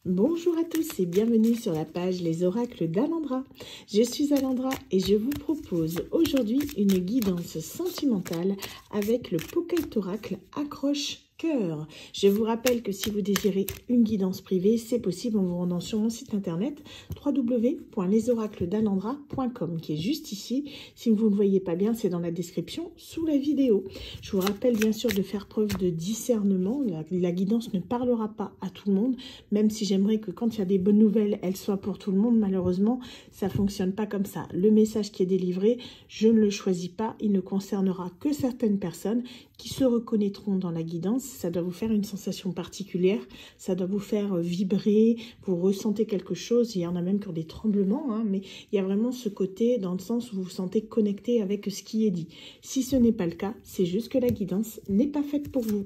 Bonjour à tous et bienvenue sur la page Les Oracles d'Alandra. Je suis Alandra et je vous propose aujourd'hui une guidance sentimentale avec le Pocket Oracle Accroche Cœur. Je vous rappelle que si vous désirez une guidance privée, c'est possible en vous rendant sur mon site internet www.lesoracled'alandra.com qui est juste ici. Si vous ne voyez pas bien, c'est dans la description sous la vidéo. Je vous rappelle bien sûr de faire preuve de discernement. La guidance ne parlera pas à tout le monde, même si j'aimerais que quand il y a des bonnes nouvelles, elles soient pour tout le monde. Malheureusement, ça ne fonctionne pas comme ça. Le message qui est délivré, je ne le choisis pas. Il ne concernera que certaines personnes qui se reconnaîtront dans la guidance. Ça doit vous faire une sensation particulière, ça doit vous faire vibrer, vous ressentez quelque chose. Il y en a même qui ont des tremblements, hein, mais il y a vraiment ce côté dans le sens où vous vous sentez connecté avec ce qui est dit. Si ce n'est pas le cas, c'est juste que la guidance n'est pas faite pour vous.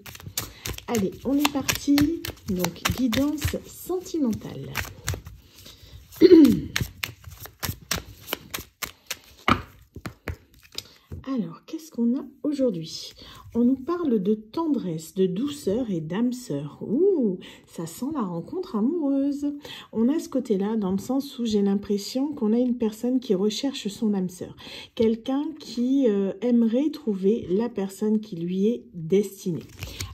Allez, on est parti. Donc, guidance sentimentale. Alors, qu'est-ce qu'on a aujourd'hui? On nous parle de tendresse, de douceur et d'âme sœur. Ouh, ça sent la rencontre amoureuse. On a ce côté-là dans le sens où j'ai l'impression qu'on a une personne qui recherche son âme sœur. Quelqu'un qui aimerait trouver la personne qui lui est destinée.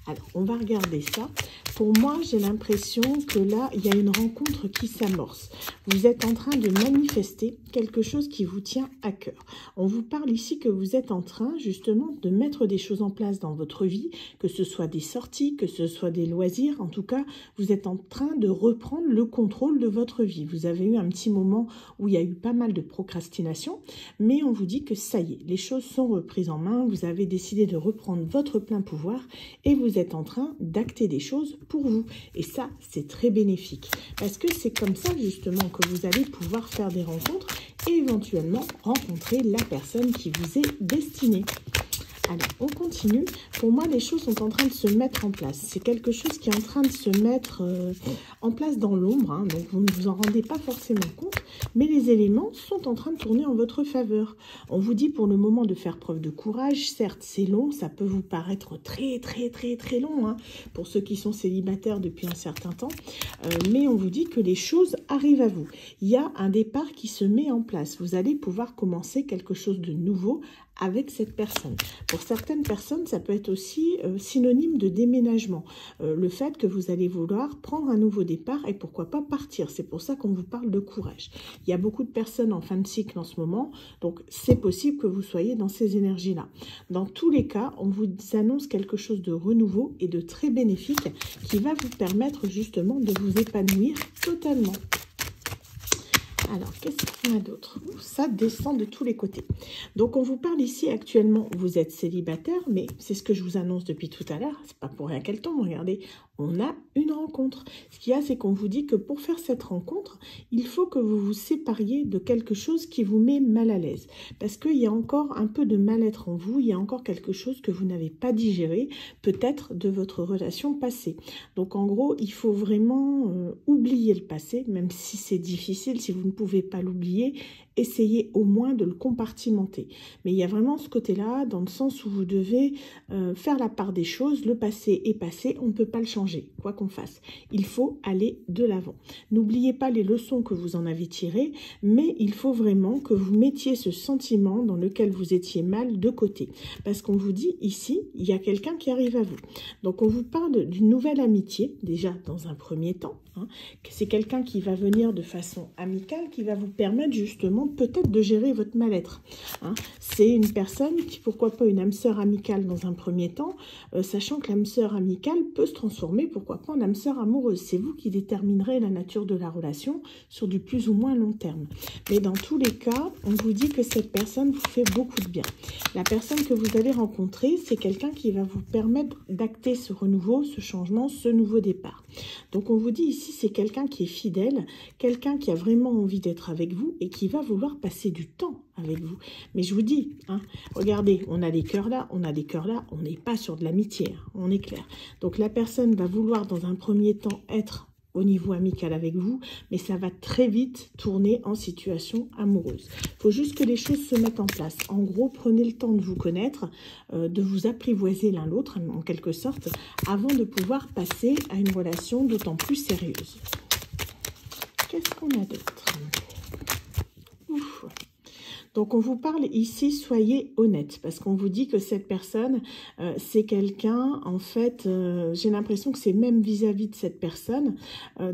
Alors, on va regarder ça. Pour moi, j'ai l'impression que là, il y a une rencontre qui s'amorce. Vous êtes en train de manifester quelque chose qui vous tient à cœur. On vous parle ici que vous êtes en train, justement, de mettre des choses en place dans votre vie, que ce soit des sorties, que ce soit des loisirs. En tout cas, vous êtes en train de reprendre le contrôle de votre vie. Vous avez eu un petit moment où il y a eu pas mal de procrastination, mais on vous dit que ça y est, les choses sont reprises en main. Vous avez décidé de reprendre votre plein pouvoir et vous êtes en train d'acter des choses pour vous. Et ça, c'est très bénéfique parce que c'est comme ça justement que vous allez pouvoir faire des rencontres et éventuellement rencontrer la personne qui vous est destinée. Alors, on continue. Pour moi, les choses sont en train de se mettre en place. C'est quelque chose qui est en train de se mettre en place dans l'ombre. Hein, donc, vous ne vous en rendez pas forcément compte. Mais les éléments sont en train de tourner en votre faveur. On vous dit pour le moment de faire preuve de courage. Certes, c'est long. Ça peut vous paraître très long. Hein, pour ceux qui sont célibataires depuis un certain temps. Mais on vous dit que les choses arrivent à vous. Il y a un départ qui se met en place. Vous allez pouvoir commencer quelque chose de nouveau avec cette personne. Pour certaines personnes, ça peut être aussi synonyme de déménagement. Le fait que vous allez vouloir prendre un nouveau départ et pourquoi pas partir. C'est pour ça qu'on vous parle de courage. Il y a beaucoup de personnes en fin de cycle en ce moment, donc c'est possible que vous soyez dans ces énergies-là. Dans tous les cas, on vous annonce quelque chose de renouveau et de très bénéfique qui va vous permettre justement de vous épanouir totalement. Alors, qu'est-ce qu'on a d'autre? Ça descend de tous les côtés. Donc, on vous parle ici actuellement, vous êtes célibataire, mais c'est ce que je vous annonce depuis tout à l'heure. C'est pas pour rien qu'elle tombe, regardez. On a une rencontre. Ce qu'il y a, c'est qu'on vous dit que pour faire cette rencontre, il faut que vous vous sépariez de quelque chose qui vous met mal à l'aise. Parce qu'il y a encore un peu de mal-être en vous, il y a encore quelque chose que vous n'avez pas digéré, peut-être de votre relation passée. Donc en gros, il faut vraiment oublier le passé, même si c'est difficile, si vous ne pouvez pas l'oublier, essayez au moins de le compartimenter. Mais il y a vraiment ce côté-là, dans le sens où vous devez faire la part des choses. Le passé est passé, on ne peut pas le changer, quoi qu'on fasse. Il faut aller de l'avant. N'oubliez pas les leçons que vous en avez tirées, mais il faut vraiment que vous mettiez ce sentiment dans lequel vous étiez mal de côté. Parce qu'on vous dit ici, il y a quelqu'un qui arrive à vous. Donc on vous parle d'une nouvelle amitié, déjà dans un premier temps. Hein, c'est quelqu'un qui va venir de façon amicale, qui va vous permettre justement peut-être de gérer votre mal-être. Hein. C'est une personne qui, pourquoi pas une âme sœur amicale dans un premier temps, sachant que l'âme sœur amicale peut se transformer, pourquoi pas en âme sœur amoureuse. C'est vous qui déterminerez la nature de la relation sur du plus ou moins long terme. Mais dans tous les cas, on vous dit que cette personne vous fait beaucoup de bien. La personne que vous allez rencontrer, c'est quelqu'un qui va vous permettre d'acter ce renouveau, ce changement, ce nouveau départ. Donc on vous dit ici, c'est quelqu'un qui est fidèle, quelqu'un qui a vraiment envie d'être avec vous et qui va vouloir passer du temps avec vous. Mais je vous dis, hein, regardez, on a des cœurs là, on a des cœurs là, on n'est pas sur de l'amitié, hein, on est clair. Donc la personne va vouloir dans un premier temps être au niveau amical avec vous, mais ça va très vite tourner en situation amoureuse. Il faut juste que les choses se mettent en place. En gros, prenez le temps de vous connaître, de vous apprivoiser l'un l'autre, en quelque sorte, avant de pouvoir passer à une relation d'autant plus sérieuse. qu'est-ce qu'on a d'autre? Ouf. Donc, on vous parle ici, soyez honnête, parce qu'on vous dit que cette personne, c'est quelqu'un, en fait, j'ai l'impression que c'est même vis-à-vis de cette personne,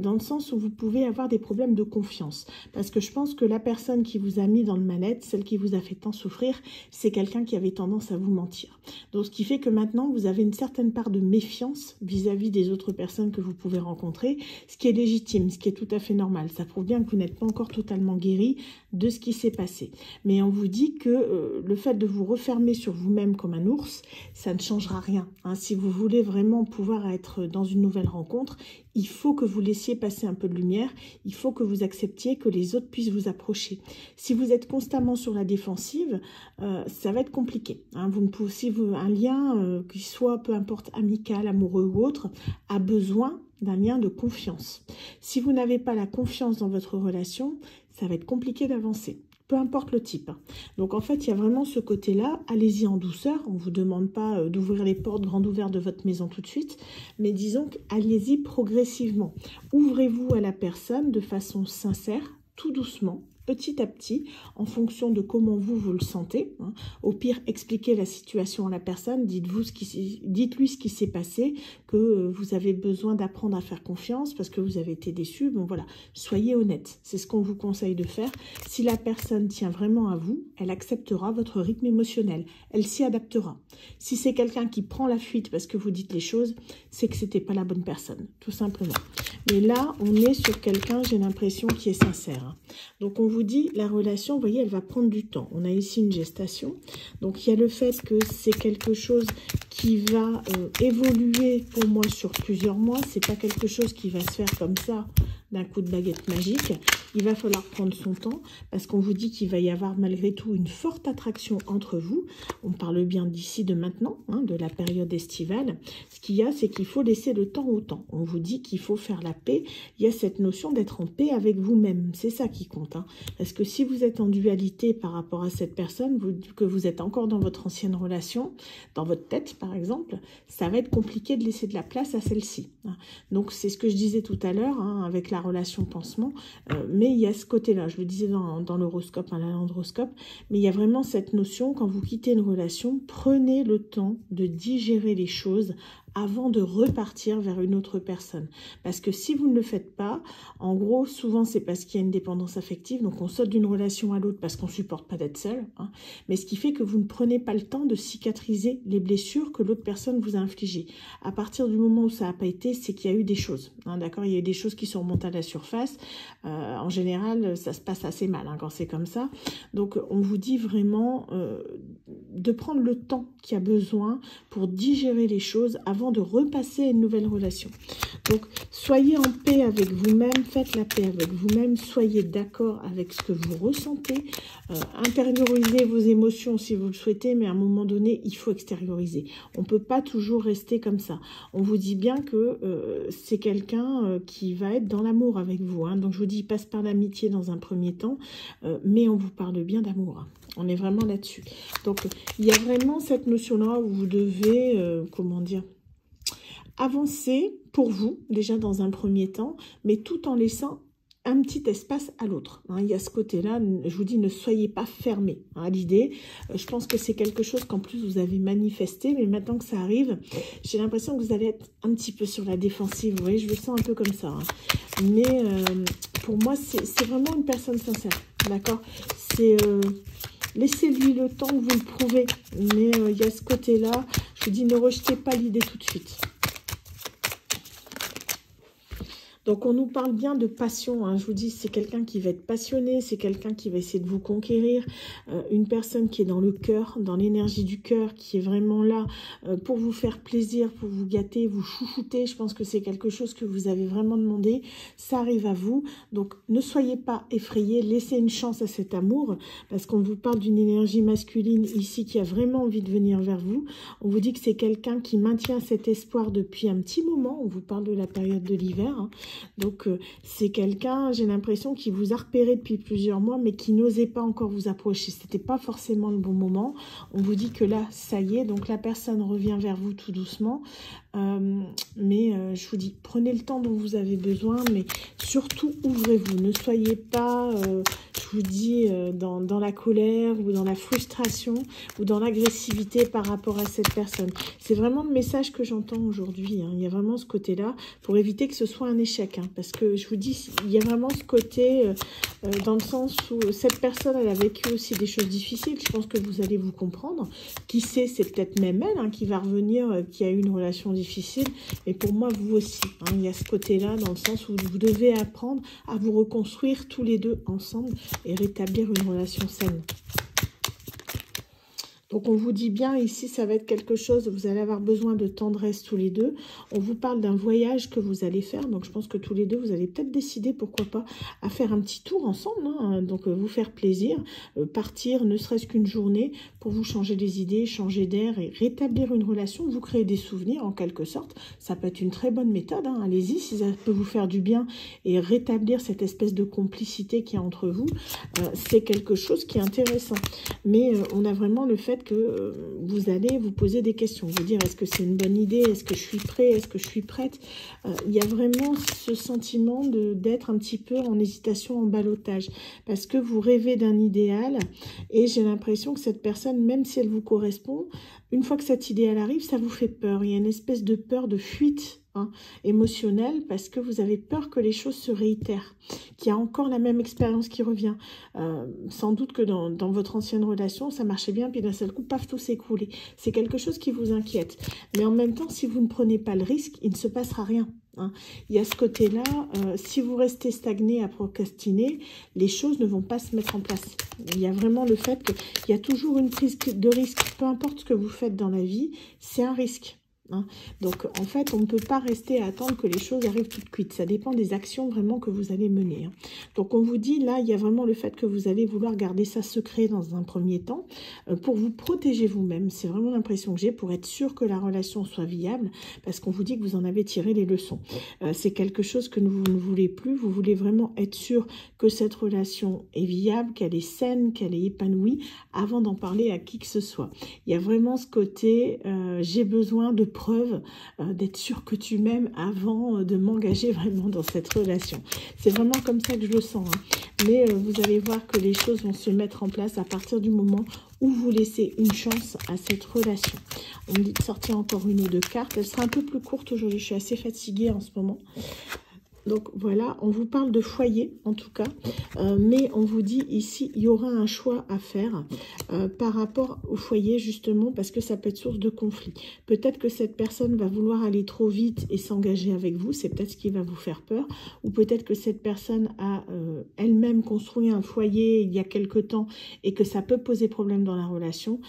dans le sens où vous pouvez avoir des problèmes de confiance. Parce que je pense que la personne qui vous a mis dans le mal-être, celle qui vous a fait tant souffrir, c'est quelqu'un qui avait tendance à vous mentir. Donc, ce qui fait que maintenant, vous avez une certaine part de méfiance vis-à-vis des autres personnes que vous pouvez rencontrer, ce qui est légitime, ce qui est tout à fait normal. Ça prouve bien que vous n'êtes pas encore totalement guéri de ce qui s'est passé. Mais on vous dit que le fait de vous refermer sur vous-même comme un ours, ça ne changera rien. Hein. Si vous voulez vraiment pouvoir être dans une nouvelle rencontre, il faut que vous laissiez passer un peu de lumière, il faut que vous acceptiez que les autres puissent vous approcher. Si vous êtes constamment sur la défensive, ça va être compliqué. Hein. Vous ne pouvez, si vous, un lien, qui soit peu importe amical, amoureux ou autre, a besoin d'un lien de confiance. Si vous n'avez pas la confiance dans votre relation, ça va être compliqué d'avancer. Peu importe le type. Donc en fait, il y a vraiment ce côté-là. Allez-y en douceur. On ne vous demande pas d'ouvrir les portes grandes ouvertes de votre maison tout de suite. Mais disons qu'allez-y progressivement. Ouvrez-vous à la personne de façon sincère, tout doucement, petit à petit, en fonction de comment vous le sentez. Hein. Au pire, expliquez la situation à la personne, dites-lui ce qui s'est passé, que vous avez besoin d'apprendre à faire confiance parce que vous avez été déçu. Bon voilà, soyez honnête, c'est ce qu'on vous conseille de faire. Si la personne tient vraiment à vous, elle acceptera votre rythme émotionnel, elle s'y adaptera. Si c'est quelqu'un qui prend la fuite parce que vous dites les choses, c'est que c'était pas la bonne personne, tout simplement. Mais là, on est sur quelqu'un, j'ai l'impression, qui est sincère. Hein. Donc on vous dit, la relation, vous voyez, elle va prendre du temps. On a ici une gestation. Donc, il y a le fait que c'est quelque chose qui va évoluer pour moi sur plusieurs mois. C'est pas quelque chose qui va se faire comme ça, d'un coup de baguette magique. Il va falloir prendre son temps parce qu'on vous dit qu'il va y avoir malgré tout une forte attraction entre vous. On parle bien d'ici, de maintenant, hein, de la période estivale. Ce qu'il y a, c'est qu'il faut laisser le temps au temps. On vous dit qu'il faut faire la paix. Il y a cette notion d'être en paix avec vous-même. C'est ça qui compte. Hein. Parce que si vous êtes en dualité par rapport à cette personne, que vous êtes encore dans votre ancienne relation, dans votre tête par exemple, ça va être compliqué de laisser de la place à celle-ci. Hein. Donc c'est ce que je disais tout à l'heure, hein, avec la relation pansement, mais il y a ce côté-là, je le disais dans l'horoscope, hein, l'androscope, mais il y a vraiment cette notion, quand vous quittez une relation, prenez le temps de digérer les choses avant de repartir vers une autre personne. Parce que si vous ne le faites pas, en gros, souvent c'est parce qu'il y a une dépendance affective, donc on saute d'une relation à l'autre parce qu'on ne supporte pas d'être seul, hein, mais ce qui fait que vous ne prenez pas le temps de cicatriser les blessures que l'autre personne vous a infligées. À partir du moment où ça n'a pas été, c'est qu'il y a eu des choses, hein, d'accord? Il y a eu des choses qui sont remontées à la surface. En général, ça se passe assez mal hein, quand c'est comme ça. Donc on vous dit vraiment de prendre le temps qu'il y a besoin pour digérer les choses avant de repasser à une nouvelle relation. Donc, soyez en paix avec vous-même, faites la paix avec vous-même, soyez d'accord avec ce que vous ressentez, intériorisez vos émotions si vous le souhaitez, mais à un moment donné, il faut extérioriser. On ne peut pas toujours rester comme ça. On vous dit bien que c'est quelqu'un qui va être dans l'amour avec vous. Hein. Donc, je vous dis, il passe par l'amitié dans un premier temps, mais on vous parle bien d'amour. Hein. On est vraiment là-dessus. Donc, il y a vraiment cette notion-là où vous devez, comment dire, avancer pour vous, déjà dans un premier temps, mais tout en laissant un petit espace à l'autre. Hein. Il y a ce côté-là, je vous dis, ne soyez pas fermés hein, à l'idée. Je pense que c'est quelque chose qu'en plus vous avez manifesté, mais maintenant que ça arrive, j'ai l'impression que vous allez être un petit peu sur la défensive. Vous voyez, je le sens un peu comme ça. Hein. Mais pour moi, c'est vraiment une personne sincère. D'accord? C'est... laissez-lui le temps que vous le prouvez. Mais il y a ce côté-là, je vous dis, ne rejetez pas l'idée tout de suite. Donc, on nous parle bien de passion. Hein. Je vous dis, c'est quelqu'un qui va être passionné, c'est quelqu'un qui va essayer de vous conquérir, une personne qui est dans le cœur, dans l'énergie du cœur, qui est vraiment là pour vous faire plaisir, pour vous gâter, vous chouchouter. Je pense que c'est quelque chose que vous avez vraiment demandé. Ça arrive à vous. Donc, ne soyez pas effrayés. Laissez une chance à cet amour, parce qu'on vous parle d'une énergie masculine ici qui a vraiment envie de venir vers vous. On vous dit que c'est quelqu'un qui maintient cet espoir depuis un petit moment. On vous parle de la période de l'hiver. Hein. Donc, c'est quelqu'un, j'ai l'impression, qui vous a repéré depuis plusieurs mois, mais qui n'osait pas encore vous approcher. Ce n'était pas forcément le bon moment. On vous dit que là, ça y est, donc la personne revient vers vous tout doucement. Je vous dis, prenez le temps dont vous avez besoin, mais surtout ouvrez-vous. Ne soyez pas, je vous dis, dans la colère ou dans la frustration ou dans l'agressivité par rapport à cette personne. C'est vraiment le message que j'entends aujourd'hui. Il y a vraiment ce côté-là pour éviter que ce soit un échec. Parce que je vous dis, il y a vraiment ce côté dans le sens où cette personne, elle a vécu aussi des choses difficiles. Je pense que vous allez vous comprendre. Qui sait, c'est peut-être même elle qui va revenir, qui a eu une relation difficile. Et pour moi, vous aussi. Il y a ce côté-là dans le sens où vous devez apprendre à vous reconstruire tous les deux ensemble et rétablir une relation saine. Donc, on vous dit bien ici, ça va être quelque chose, vous allez avoir besoin de tendresse tous les deux. On vous parle d'un voyage que vous allez faire. Donc, je pense que tous les deux, vous allez peut-être décider, pourquoi pas, à faire un petit tour ensemble. Donc, vous faire plaisir, partir, ne serait-ce qu'une journée, pour vous changer les idées, changer d'air et rétablir une relation. Vous créez des souvenirs, en quelque sorte. Ça peut être une très bonne méthode. Allez-y, si ça peut vous faire du bien et rétablir cette espèce de complicité qu'il y a entre vous. C'est quelque chose qui est intéressant. Mais on a vraiment le fait que vous allez vous poser des questions, vous dire est-ce que c'est une bonne idée, est-ce que je suis prêt, est-ce que je suis prête. Il y a vraiment ce sentiment d'être un petit peu en hésitation, en ballottage, parce que vous rêvez d'un idéal et j'ai l'impression que cette personne, même si elle vous correspond, une fois que cet idéal arrive, ça vous fait peur. Il y a une espèce de peur de fuite émotionnel, parce que vous avez peur que les choses se réitèrent, qu'il y a encore la même expérience qui revient. Sans doute que dans votre ancienne relation, ça marchait bien, puis d'un seul coup, paf, tout s'est écroulé. C'est quelque chose qui vous inquiète. Mais en même temps, si vous ne prenez pas le risque, il ne se passera rien. Il y a ce côté-là, si vous restez stagné à procrastiner, les choses ne vont pas se mettre en place. Il y a vraiment le fait qu'il y a toujours une prise de risque. Peu importe ce que vous faites dans la vie, c'est un risque. Donc, en fait, on ne peut pas rester à attendre que les choses arrivent toutes cuites. Ça dépend des actions vraiment que vous allez mener. Donc, on vous dit, là, il y a vraiment le fait que vous allez vouloir garder ça secret dans un premier temps pour vous protéger vous-même. C'est vraiment l'impression que j'ai, pour être sûr que la relation soit viable, parce qu'on vous dit que vous en avez tiré les leçons. C'est quelque chose que vous ne voulez plus. Vous voulez vraiment être sûr que cette relation est viable, qu'elle est saine, qu'elle est épanouie, avant d'en parler à qui que ce soit. Il y a vraiment ce côté, j'ai besoin de preuve d'être sûr que tu m'aimes avant de m'engager vraiment dans cette relation. C'est vraiment comme ça que je le sens. Mais vous allez voir que les choses vont se mettre en place à partir du moment où vous laissez une chance à cette relation. On me dit de sortir encore une ou deux cartes. Elle sera un peu plus courte aujourd'hui. Je suis assez fatiguée en ce moment. Donc voilà, on vous parle de foyer en tout cas, mais on vous dit ici, il y aura un choix à faire par rapport au foyer justement, parce que ça peut être source de conflit. Peut-être que cette personne va vouloir aller trop vite et s'engager avec vous, c'est peut-être ce qui va vous faire peur, ou peut-être que cette personne a elle-même construit un foyer il y a quelque temps et que ça peut poser problème dans la relation.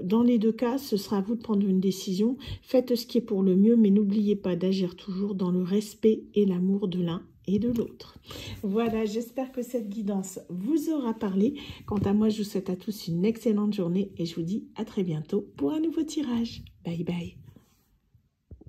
Dans les deux cas, ce sera à vous de prendre une décision. Faites ce qui est pour le mieux, mais n'oubliez pas d'agir toujours dans le respect et l'amour de l'un et de l'autre. Voilà, j'espère que cette guidance vous aura parlé. Quant à moi, je vous souhaite à tous une excellente journée et je vous dis à très bientôt pour un nouveau tirage. Bye bye.